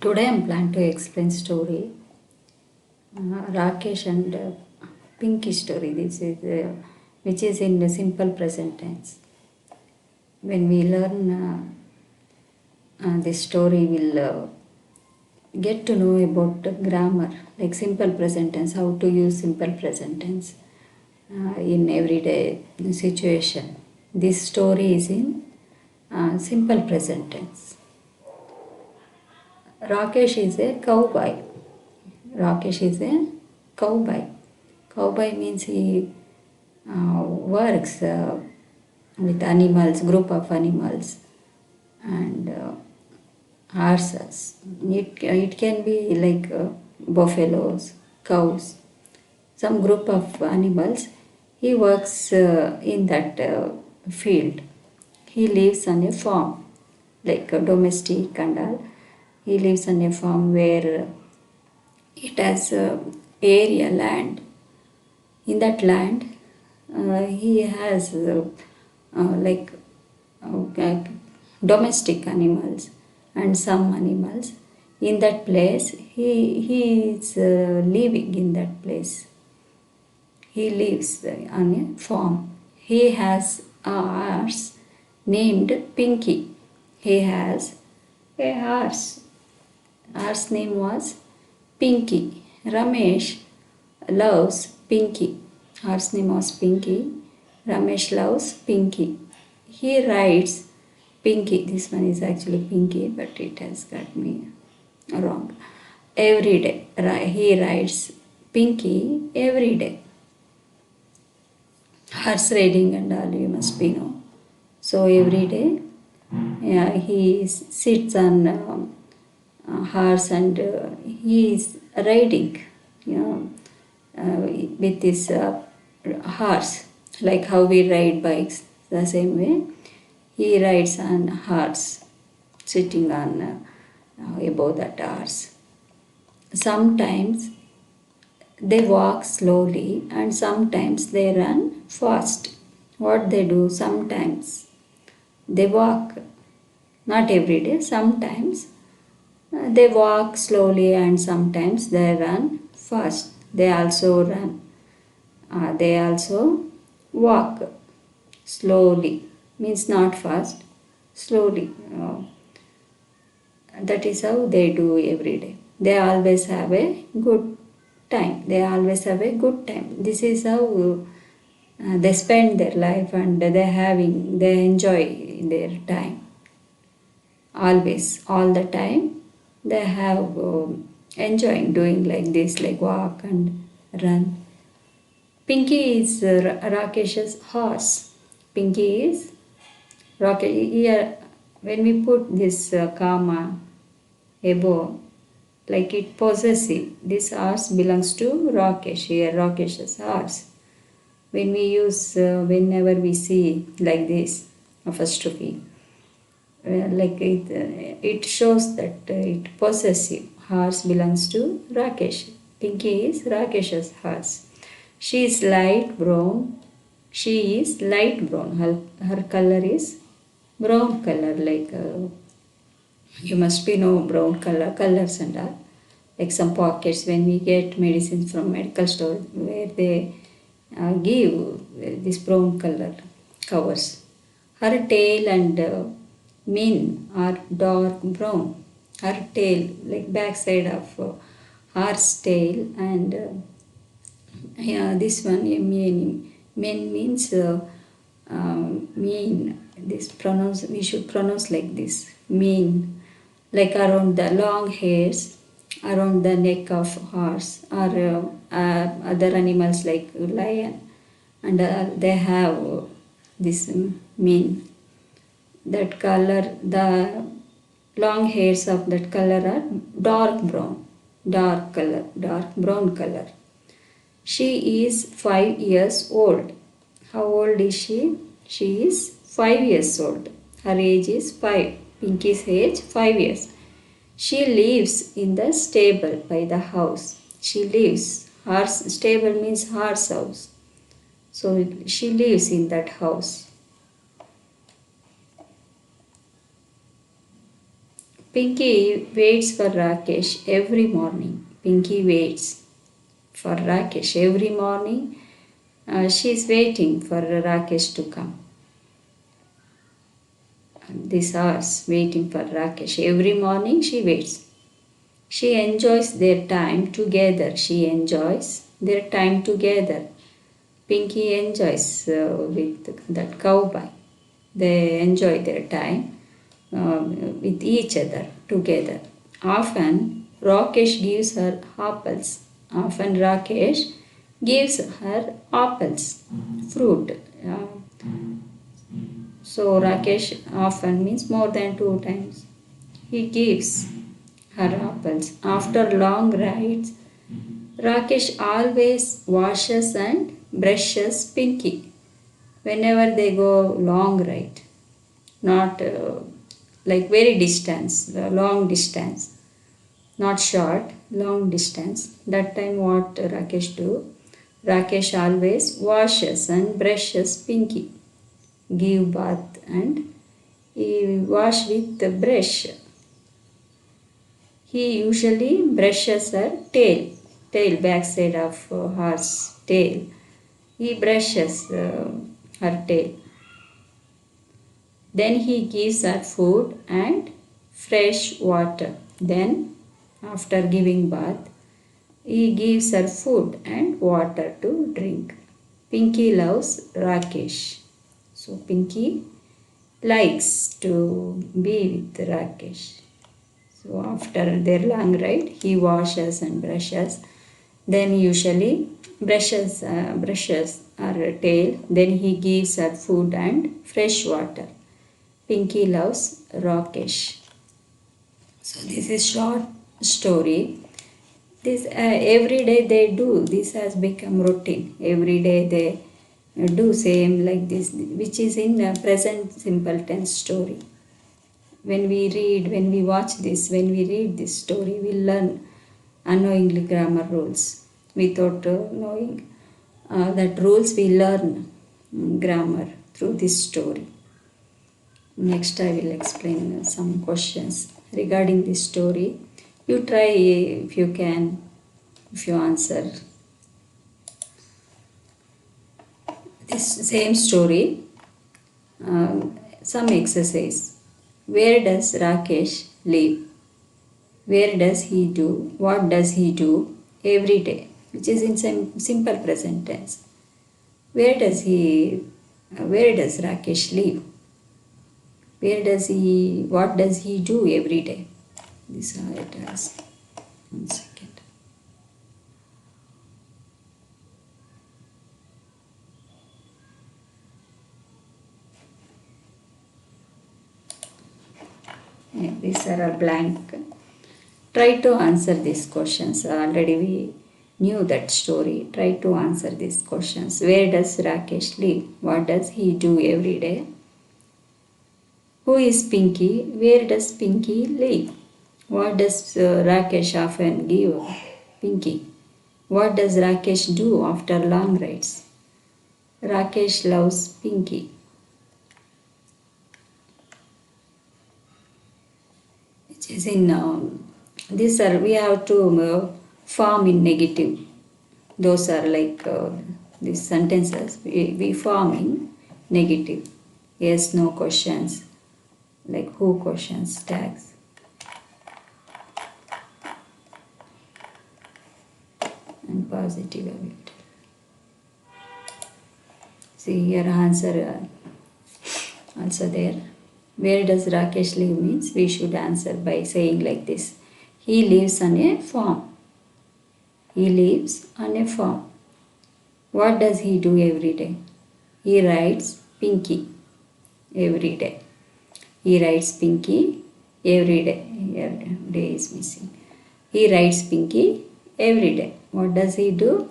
Today I am planning to explain story Rakesh and Pinky story. This is which is in the simple present tense. When we learn this story, we'll get to know about grammar, like simple present tense, how to use simple present tense in everyday situation. This story is in simple present tense. Rakesh is a cowboy. Rakesh is a cowboy. Cowboy means he works with animals, group of animals and horses. It can be like buffaloes, cows, some group of animals. He works in that field. He lives on a farm, like a domestic and all. He lives on a farm where it has area, land. In that land, he has like domestic animals and some animals. In that place, he is living in that place. He lives on a farm. He has a horse named Pinky. He has a horse. Horse name was Pinky. Ramesh loves Pinky. Horse name was Pinky. Ramesh loves Pinky. He rides Pinky. This one is actually Pinky, but it has got me wrong. Every day. He rides Pinky every day. Horse riding and all, you must be know. So every day he sits on horse and he is riding, with this horse, like how we ride bikes. The same way he rides on horse, sitting on above that horse. Sometimes they walk slowly and sometimes they run fast. What they do, sometimes they walk, not every day, sometimes they walk slowly and sometimes they run fast. They also run. They also walk slowly, means not fast, slowly. That is how they do every day. They always have a good time. They always have a good time. This is how they spend their life and they enjoy their time. Always, all the time, they have enjoying doing like this, like walk and run. Pinky is Rakesh's horse. Pinky is Rakesh. Here, when we put this comma above, like it possessive, this horse belongs to Rakesh. Here, Rakesh's horse. When we use, whenever we see like this, apostrophe, like it shows that it possessive. Horse belongs to Rakesh. Pinky is Rakesh's horse. She is light brown. She is light brown. Her color is brown color, like you must be know brown colors and all. Like some pockets when we get medicines from medical store where they give this brown color covers. Her tail and mane are dark brown. Her tail, like backside of horse tail, and this one mane means mean. This we should pronounce like this, mean, like around the long hairs around the neck of horse or other animals like lion, and they have this mane. That color, the long hairs of that color are dark brown, dark brown color. She is 5 years old. How old is she? She is 5 years old. Her age is 5. Pinky's age 5 years. She lives in the stable by the house. She lives. Horse stable means horse house. So she lives in that house. Pinky waits for Rakesh every morning. Pinky waits for Rakesh every morning. She is waiting for Rakesh to come. This hours waiting for Rakesh. Every morning she waits. She enjoys their time together. She enjoys their time together. Pinky enjoys with that cowboy. They enjoy their time with each other together. Often Rakesh gives her apples. Often Rakesh gives her apples, fruit. So Rakesh often means more than 2 times. He gives her apples. After long rides, Rakesh always washes and brushes Pinky whenever they go long ride. Not like very distance, long distance. Not short, long distance. That time what Rakesh do? Rakesh always washes and brushes Pinky. Give bath and he wash with the brush. He usually brushes her tail backside of horse tail. He brushes her tail. Then he gives her food and fresh water. Then after giving bath, he gives her food and water to drink. Pinky loves Rakesh. So Pinky likes to be with Rakesh. So after their long ride, he washes and brushes. Then usually brushes her tail. Then he gives her food and fresh water. Pinky loves Rakesh. So this is short story. This every day they do. This has become routine. Every day they do same like this, which is in present simple tense story. When we watch this, when we read this story, we learn unknowingly grammar rules. Without knowing that rules, we learn grammar through this story. Next I will explain some questions regarding this story. You try if you can, if you answer this same story. Some exercise. Where does Rakesh live? Where does he do? What does he do every day? Which is in simple present tense. Where does Rakesh live? What does he do every day? This is how it is. 1 second. Yeah, these are blank. Try to answer these questions. Already we knew that story. Try to answer these questions. Where does Rakesh live? What does he do every day? Who is Pinky? Where does Pinky live? What does Rakesh often give Pinky? What does Rakesh do after long rides? Rakesh loves Pinky. Which is in we have to form in negative. Those are like these sentences we form in negative. Yes, no questions, like who questions, tags. And positive ability. See here answer also there. Where does Rakesh live means we should answer by saying like this. He lives on a farm. He lives on a farm. What does he do every day? He rides Pinky every day. He rides Pinky every day. Here day is missing. He rides Pinky every day. What does he do?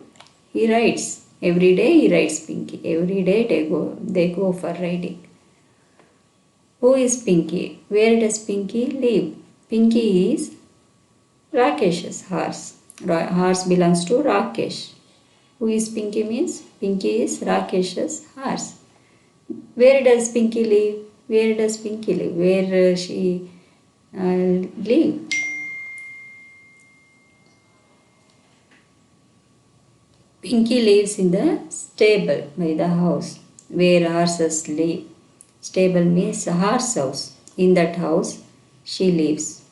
He rides. Every day he rides Pinky. Every day they go for riding. Who is Pinky? Where does Pinky live? Pinky is Rakesh's horse. Horse belongs to Rakesh. Who is Pinky means? Pinky is Rakesh's horse. Where does Pinky live? Where does Pinky live? Where she live. Pinky lives in the stable by the house where horses live. Stable means a horse house. In that house she lives.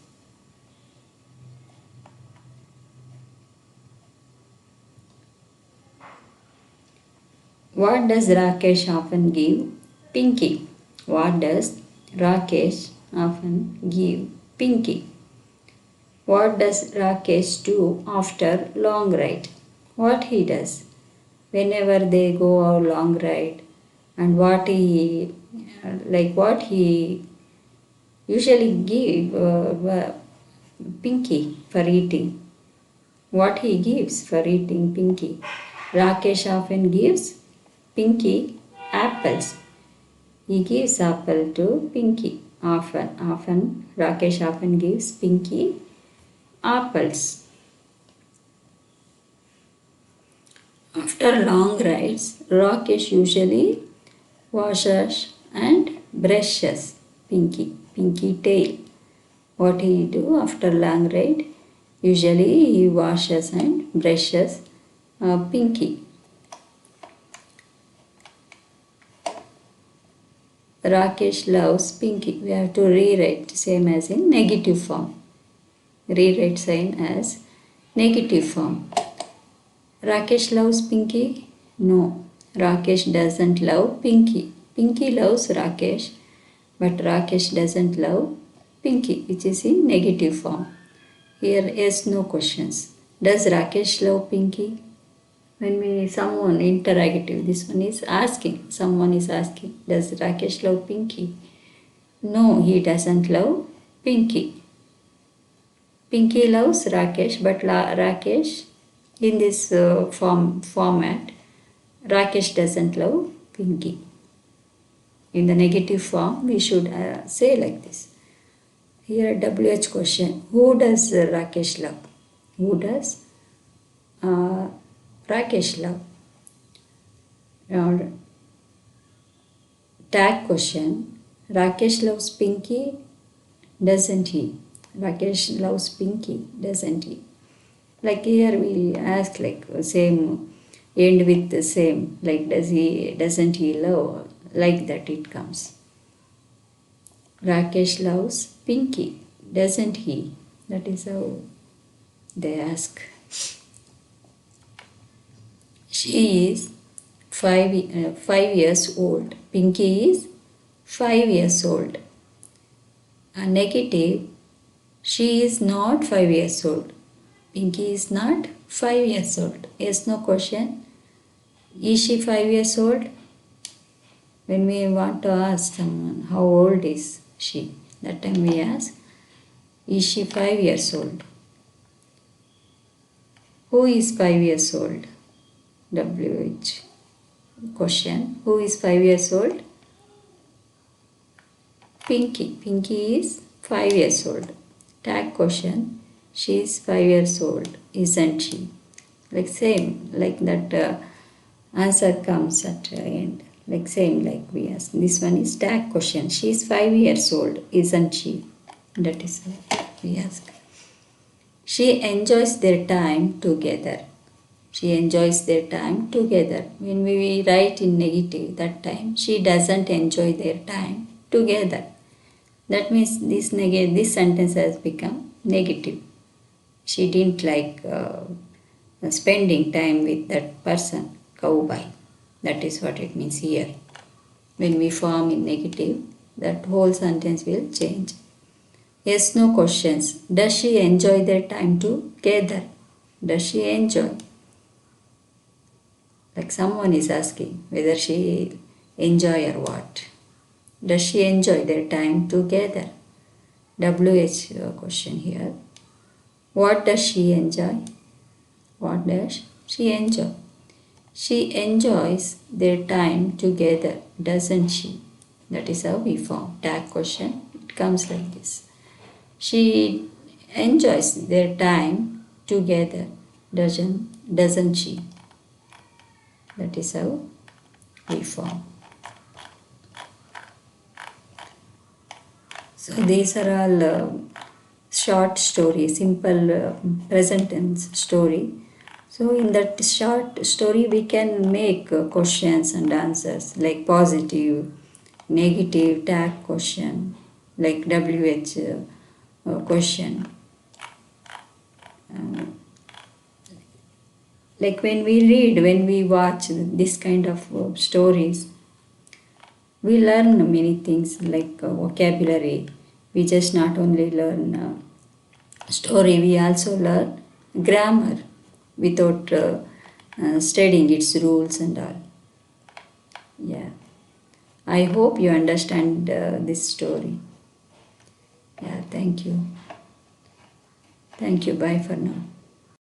What does Rakesh often give? Pinky. What does Rakesh often give? Pinky. What does Rakesh do after long ride? What he does whenever they go on long ride, and what he usually give Pinky for eating. What he gives for eating Pinky? Rakesh often gives Pinky apples. He gives apple to Pinky. Often Rakesh often gives Pinky apples. After long rides, Rakesh usually washes and brushes Pinky tail. What he do after long ride? Usually he washes and brushes Pinky. Rakesh loves Pinky. We have to rewrite same as in negative form. Rewrite sign as negative form. Rakesh loves Pinky? No, Rakesh doesn't love Pinky. Pinky loves Rakesh, but Rakesh doesn't love Pinky, which is in negative form. Here yes no questions. Does Rakesh love Pinky? When someone interrogative, this one is asking. Someone is asking, does Rakesh love Pinky? No, he doesn't love Pinky. Pinky loves Rakesh, but Rakesh in this format, Rakesh doesn't love Pinky. In the negative form, we should say like this. Here WH question. Who does Rakesh love? Who does Rakesh love? Now, tag question. Rakesh loves Pinky, doesn't he? Rakesh loves Pinky, doesn't he? Like here we ask like same, end with the same, like doesn't he love, like that it comes. Rakesh loves Pinky, doesn't he? That is how they ask. She is 5 years old. Pinky is 5 years old. A negative, she is not 5 years old. Pinky is not 5 years old. Yes, no question. Is she 5 years old? When we want to ask someone how old is she, that time we ask, is she 5 years old? Who is 5 years old? WH question. Who is 5 years old? Pinky. Pinky is 5 years old. Tag question. She is 5 years old, isn't she? Like same, like that answer comes at the end. Like same, like we ask. This one is tag question. She is 5 years old, isn't she? That is what we ask. She enjoys their time together. She enjoys their time together. When we write in negative, that time she doesn't enjoy their time together. That means this sentence has become negative. She didn't like spending time with that person, cowboy. That is what it means here. When we form in negative, that whole sentence will change. Yes, no questions. Does she enjoy their time together? Does she enjoy? Like someone is asking whether she enjoy or what. Does she enjoy their time together? WH question here. What does she enjoy? What does she enjoy? She enjoys their time together, doesn't she? That is how we form tag question. It comes like this. She enjoys their time together, doesn't she? That is how we form. So these are all short story, simple present tense story. So in that short story we can make questions and answers like positive, negative, tag question, like WH question. Like when we read, when we watch this kind of stories, we learn many things like vocabulary. We just not only learn story, we also learn grammar without studying its rules and all. Yeah. I hope you understand this story. Yeah, thank you. Thank you. Bye for now.